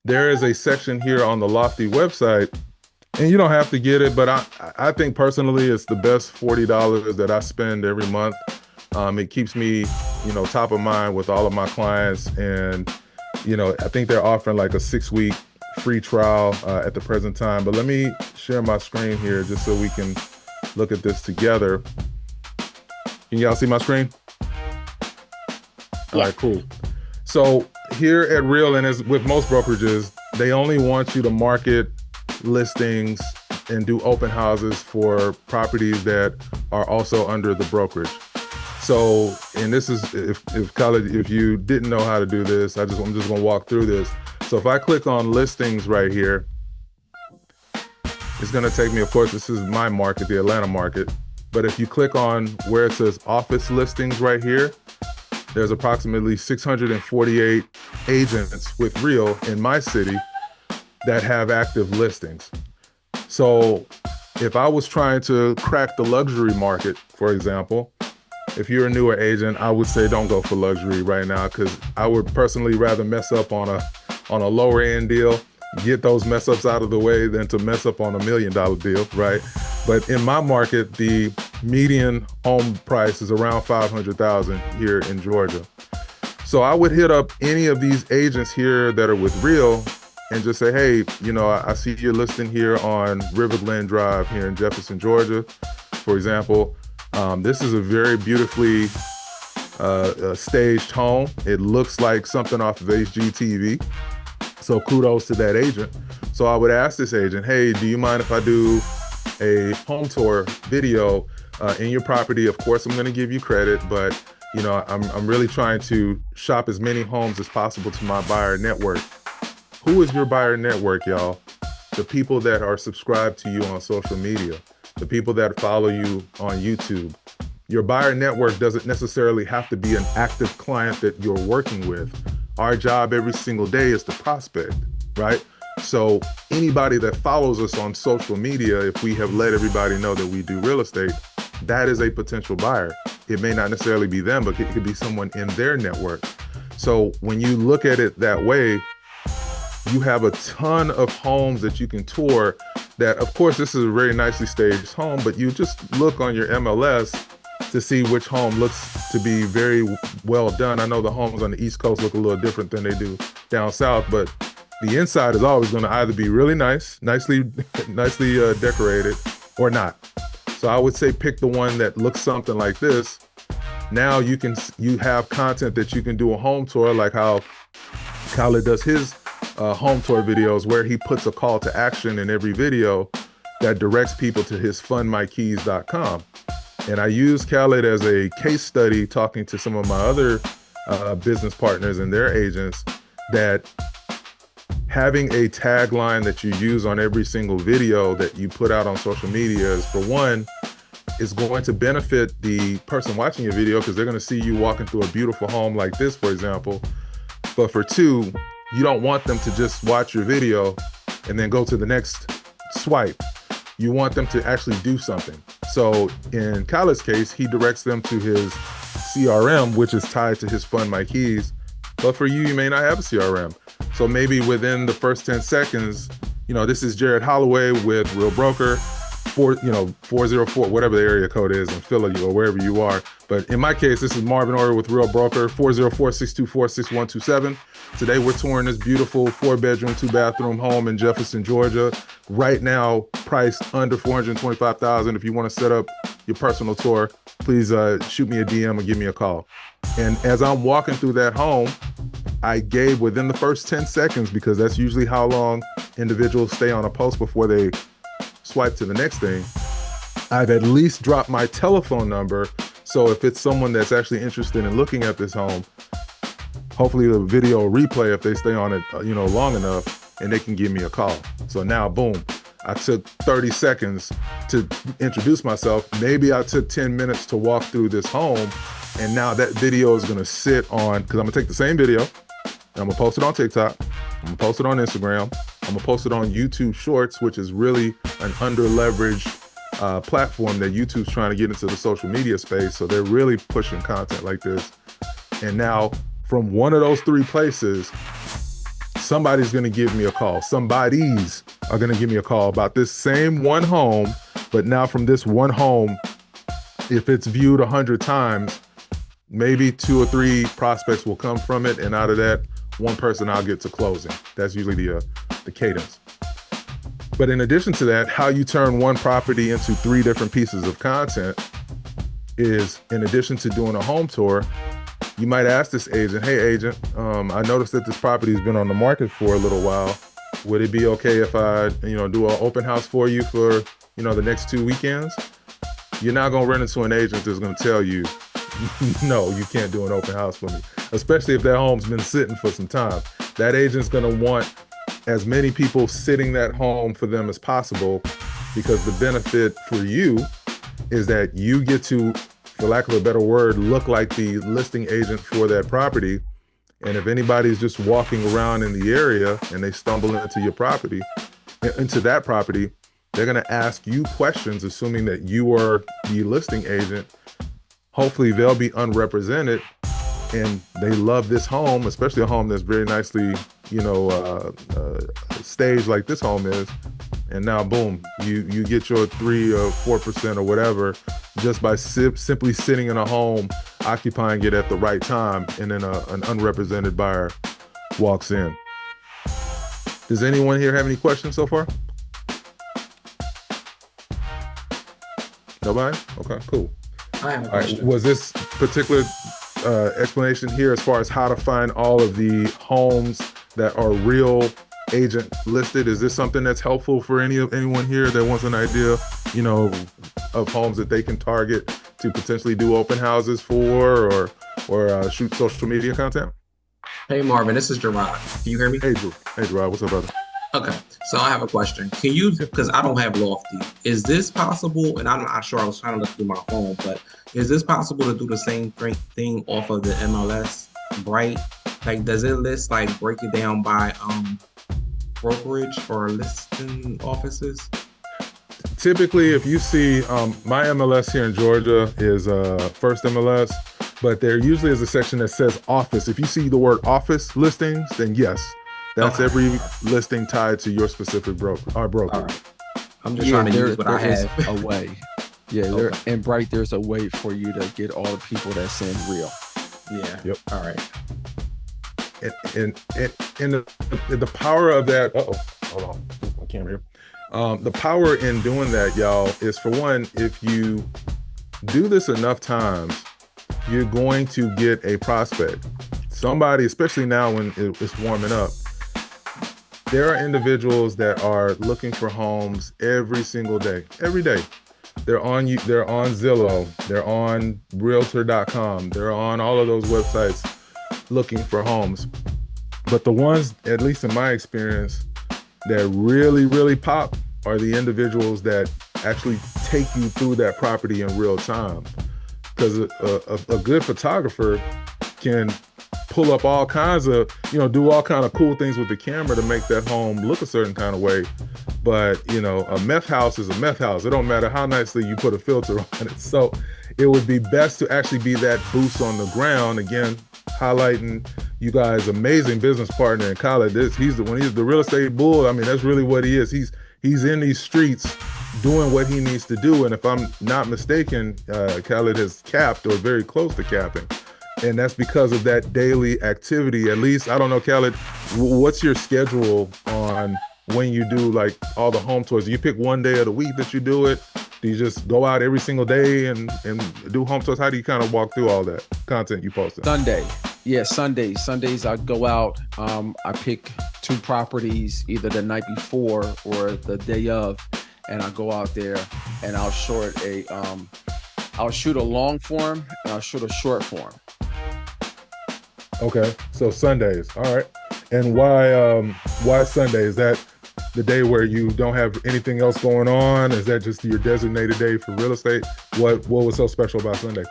there is a section here on the Lofty website, and you don't have to get it, but I think personally it's the best $40 that I spend every month. It keeps me, top of mind with all of my clients, and I think they're offering like a 6-week free trial at the present time. But let me share my screen here just so we can look at this together. Can y'all see my screen? All right, cool. So here at Real, and as with most brokerages, they only want you to market listings and do open houses for properties that are also under the brokerage. So, and this is, if you didn't know how to do this, I'm just gonna walk through this. So if I click on listings right here, it's gonna take me, of course, this is my market, the Atlanta market. But if you click on where it says office listings right here, there's approximately 648 agents with Real in my city that have active listings. So if I was trying to crack the luxury market, for example, if you're a newer agent, I would say don't go for luxury right now, because I would personally rather mess up on a lower end deal, get those mess ups out of the way, than to mess up on $1 million deal, right? But in my market, the median home price is around $500,000 here in Georgia. So I would hit up any of these agents here that are with Real and just say, hey, I see your listing here on River Glen Drive here in Jefferson, Georgia, for example. This is a very beautifully staged home. It looks like something off of HGTV. So kudos to that agent. So I would ask this agent, hey, do you mind if I do a home tour video in your property? Of course, I'm going to give you credit, but I'm really trying to shop as many homes as possible to my buyer network. Who is your buyer network, y'all? The people that are subscribed to you on social media, the people that follow you on YouTube. Your buyer network doesn't necessarily have to be an active client that you're working with. Our job every single day is to prospect, right? So anybody that follows us on social media, if we have let everybody know that we do real estate, that is a potential buyer. It may not necessarily be them, but it could be someone in their network. So when you look at it that way, you have a ton of homes that you can tour that, of course, this is a very nicely staged home, but you just look on your MLS to see which home looks to be very well done. I know the homes on the East Coast look a little different than they do down South, but the inside is always going to either be really nicely decorated, or not. So I would say pick the one that looks something like this. Now you have content that you can do a home tour, like how Khaled does his home tour videos, where he puts a call to action in every video that directs people to his fundmykeys.com. And I use Khaled as a case study, talking to some of my other business partners and their agents, that having a tagline that you use on every single video that you put out on social media is, for one, is going to benefit the person watching your video, because they're going to see you walking through a beautiful home like this, for example. But for two, you don't want them to just watch your video and then go to the next swipe. You want them to actually do something. So in Khaled's case, he directs them to his CRM, which is tied to his Fund My Keys. But for you, you may not have a CRM. So maybe within the first 10 seconds, this is Jared Holloway with Real Broker, 404, whatever the area code is in Philly or wherever you are. But in my case, this is Marvin Orr with Real Broker, 404-624-6127. Today, we're touring this beautiful 4-bedroom, 2-bathroom home in Jefferson, Georgia. Right now, priced under $425,000. If you want to set up your personal tour, please shoot me a DM or give me a call. And as I'm walking through that home, I gave, within the first 10 seconds, because that's usually how long individuals stay on a post before they swipe to the next thing, I've at least dropped my telephone number. So if it's someone that's actually interested in looking at this home, hopefully the video will replay if they stay on it, long enough, and they can give me a call. So now, boom, I took 30 seconds to introduce myself. Maybe I took 10 minutes to walk through this home. And now that video is gonna sit on, because I'm gonna take the same video, and I'm gonna post it on TikTok, I'm gonna post it on Instagram, I'm gonna post it on YouTube Shorts, which is really an under-leveraged platform that YouTube's trying to get into the social media space. So they're really pushing content like this. And now from one of those three places, somebody's going to give me a call. Somebody's are going to give me a call about this same one home, but now from this one home, if it's viewed 100 times, maybe 2 or 3 prospects will come from it, and out of that, one person I'll get to closing. That's usually the cadence. But in addition to that, how you turn one property into 3 different pieces of content is, in addition to doing a home tour, you might ask this agent, hey agent, I noticed that this property has been on the market for a little while. Would it be okay if I, do an open house for you for, the next 2 weekends? You're not gonna run into an agent that's gonna tell you, no, you can't do an open house for me, especially if that home's been sitting for some time. That agent's gonna want as many people sitting that home for them as possible, because the benefit for you is that you get to, for lack of a better word, look like the listing agent for that property. And if anybody's just walking around in the area and they stumble into your property, into that property, they're gonna ask you questions, assuming that you are the listing agent. Hopefully they'll be unrepresented and they love this home, especially a home that's very nicely, staged like this home is. And now, boom, you get your 3 or 4% or whatever just by simply sitting in a home, occupying it at the right time, and then an unrepresented buyer walks in. Does anyone here have any questions so far? Nobody? Okay, cool. I have a question. All right, was this particular explanation here as far as how to find all of the homes that are real agent listed? Is this something that's helpful for anyone here that wants an idea, of homes that they can target to potentially do open houses for or shoot social media content? Hey Marvin, this is Gerard. Can you hear me? Hey Gerard, what's up, brother? Okay, so I have a question. Can you, because I don't have Lofty, is this possible, and I'm not sure, I was trying to look through my phone, but is this possible to do the same thing off of the MLS Bright? Like, does it list, like, break it down by brokerage or listing offices? Typically, if you see, my MLS here in Georgia is First MLS, but there usually is a section that says office. If you see the word office listings, then yes, that's okay. Every listing tied to your specific broker. All right. I'm just trying to use what I have. A way. Yeah, okay. In Bright, there's a way for you to get all the people that send real. Yeah. Yep. All right. And the power of that, hold on, my camera here. The power in doing that, y'all, is, for one, if you do this enough times, you're going to get a prospect. Somebody, especially now when it's warming up, there are individuals that are looking for homes every single day, every day. They're on Zillow, they're on Realtor.com, they're on all of those websites looking for homes. But the ones, at least in my experience, that really, really pop are the individuals that actually take you through that property in real time. Because a good photographer can pull up all kinds of, do all kind of cool things with the camera to make that home look a certain kind of way. But, a meth house is a meth house. It don't matter how nicely you put a filter on it. So it would be best to actually be that boots on the ground. Again, highlighting you guys' amazing business partner in Khaled. He's the real estate bull. I mean, that's really what he is. He's in these streets doing what he needs to do. And if I'm not mistaken, Khaled has capped or very close to capping. And that's because of that daily activity. At least, I don't know, Khaled, what's your schedule on when you do like all the home tours? Do you pick one day of the week that you do it? Do you just go out every single day and do home tours? How do you kind of walk through all that content you posted? Sunday. Yeah, Sundays. Sundays I go out. I pick 2 properties either the night before or the day of, and I go out there and I'll shoot a long form and I'll shoot a short form. Okay, so Sundays. All right. And why Sunday? Is that the day where you don't have anything else going on? Is that just your designated day for real estate? What was so special about Sunday?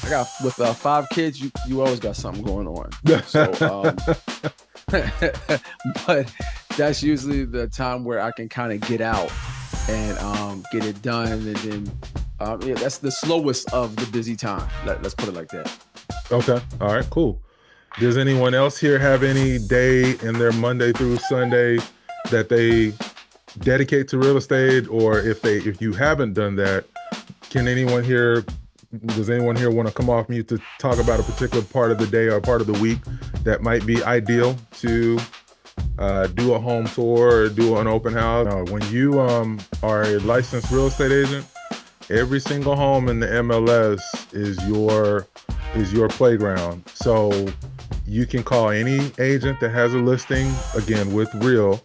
I got, with 5 kids, you always got something going on. So, but that's usually the time where I can kind of get out and get it done. And then, that's the slowest of the busy time. Let's put it like that. Okay. All right, cool. Does anyone else here have any day in their Monday through Sunday that they dedicate to real estate? Or if you haven't done that, does anyone here want to come off mute to talk about a particular part of the day or part of the week that might be ideal to do a home tour or do an open house? When you are a licensed real estate agent, every single home in the MLS is your playground. So you can call any agent that has a listing, again, with Real,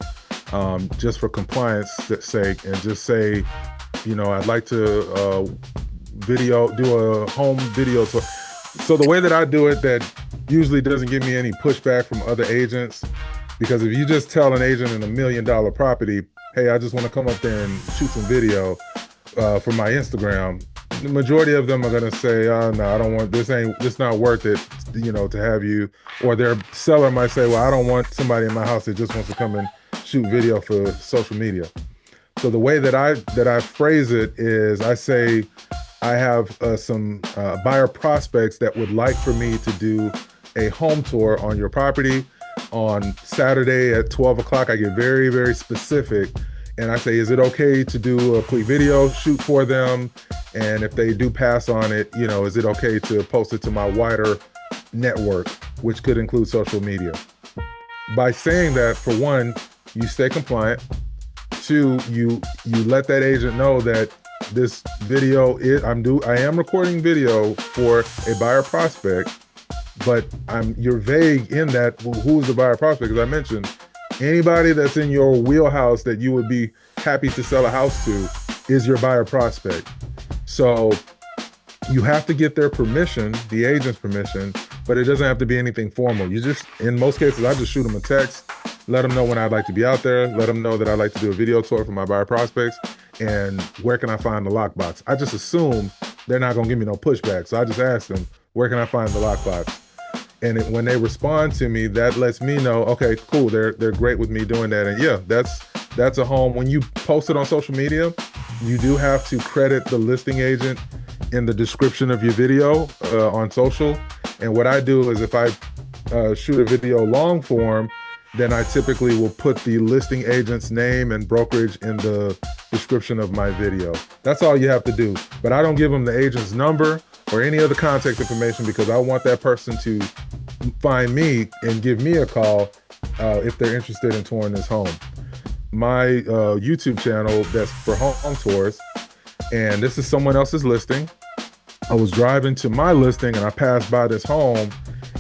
just for compliance sake, and just say, I'd like to do a home video tour. So the way that I do it, that usually doesn't give me any pushback from other agents, because if you just tell an agent in $1 million property, hey, I just want to come up there and shoot some video for my Instagram, the majority of them are going to say, oh no, I don't want this not worth it, to have you. Or their seller might say, well, I don't want somebody in my house that just wants to come and shoot video for social media. So the way that I phrase it is, I say I have some buyer prospects that would like for me to do a home tour on your property on Saturday at 12 o'clock. I get very, very specific. And I say, is it okay to do a quick video shoot for them? And if they do pass on it, is it okay to post it to my wider network, which could include social media? By saying that, for one, you stay compliant. Two, you let that agent know that this video I am recording video for a buyer prospect, but you're vague in that who's the buyer prospect. As I mentioned, anybody that's in your wheelhouse that you would be happy to sell a house to is your buyer prospect. So you have to get their permission, the agent's permission, but it doesn't have to be anything formal. In most cases, I just shoot them a text, let them know when I'd like to be out there, let them know that I'd like to do a video tour for my buyer prospects, and where can I find the lockbox? I just assume they're not gonna give me no pushback. So I just ask them, where can I find the lockbox? And when they respond to me, that lets me know, okay, cool, they're great with me doing that. And yeah, that's a home. When you post it on social media, you do have to credit the listing agent in the description of your video on social. And what I do is, if I shoot a video long form, then I typically will put the listing agent's name and brokerage in the description of my video. That's all you have to do. But I don't give them the agent's number or any other contact information, because I want that person to find me and give me a call if they're interested in touring this home. My YouTube channel, that's for home tours, and this is someone else's listing. I was driving to my listing and I passed by this home,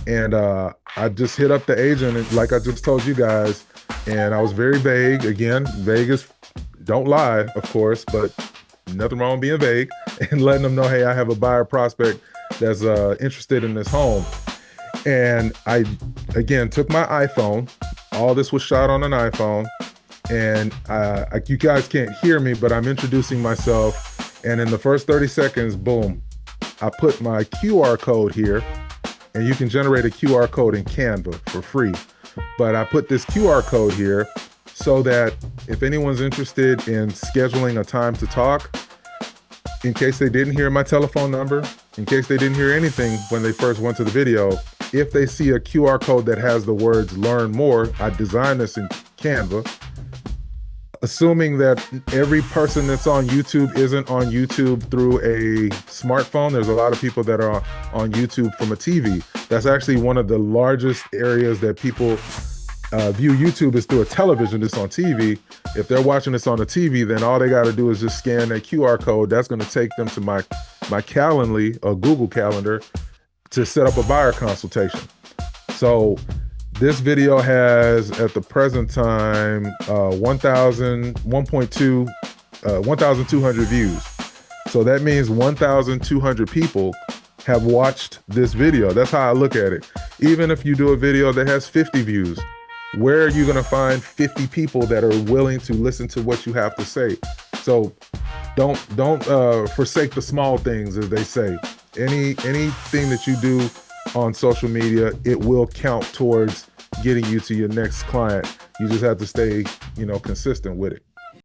and I just hit up the agent, and like I just told you guys, and I was very vague. Again, Vegas don't lie, of course, but nothing wrong with being vague, and letting them know, hey, I have a buyer prospect that's interested in this home. And I, again, took my iPhone. All this was shot on an iPhone. And you guys can't hear me, but I'm introducing myself. And in the first 30 seconds, boom, I put my QR code here. And you can generate a QR code in Canva for free. But I put this QR code here so that if anyone's interested in scheduling a time to talk, in case they didn't hear my telephone number, in case they didn't hear anything when they first went to the video, if they see a QR code that has the words "learn more," I designed this in Canva, assuming that every person that's on YouTube isn't on YouTube through a smartphone. There's a lot of people that are on YouTube from a TV. That's actually one of the largest areas that people view YouTube, is through a television that's on TV. If they're watching this on a TV, then all they got to do is just scan that QR code. That's going to take them to my Calendly, or Google Calendar, to set up a buyer consultation. So this video has, at the present time, 1,200 views. So that means 1,200 people have watched this video. That's how I look at it. Even if you do a video that has 50 views, where are you going to find 50 people that are willing to listen to what you have to say? So don't forsake the small things, as they say. Anything that you do on social media, it will count towards getting you to your next client. You just have to stay, consistent with it.